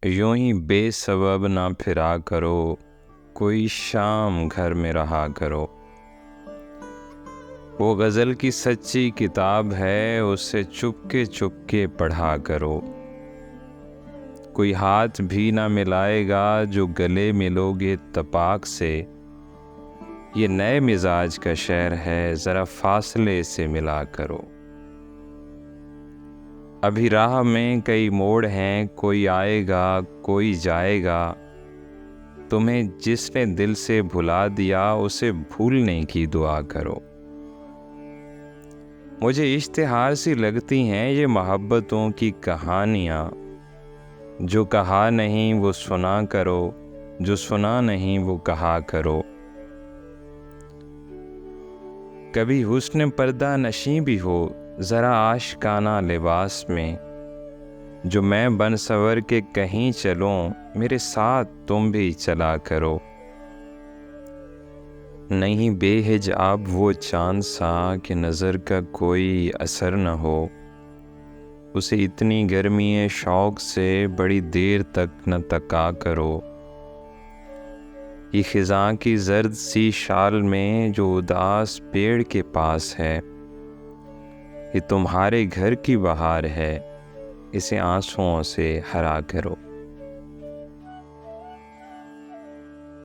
यूं ही बेसबब ना फिरा करो, कोई शाम घर में रहा करो। वो गज़ल की सच्ची किताब है, उसे चुपके पढ़ा करो। कोई हाथ भी ना मिलाएगा जो गले मिलोगे तपाक से। ये नए मिजाज का शहर है, ज़रा फासले से मिला करो। अभी राह में कई मोड़ हैं, कोई आएगा कोई जाएगा। तुम्हें जिसने दिल से भुला दिया, उसे भूलने की दुआ करो। मुझे इश्तिहार सी लगती हैं ये मोहब्बतों की कहानियाँ। जो कहा नहीं वो सुना करो, जो सुना नहीं वो कहा करो। कभी हुस्न पर्दा नशी भी हो, ज़रा आशिकाना लिबास में। जो मैं बन सवर के कहीं चलूं, मेरे साथ तुम भी चला करो। नहीं बेहिजाब वो चांद सा कि नज़र का कोई असर न हो। उसे इतनी गर्मी शौक़ से बड़ी देर तक न तका करो। ये ख़िज़ां की जर्द सी शाल में जो उदास पेड़ के पास है, ये तुम्हारे घर की बहार है, इसे आंसुओं से हरा करो।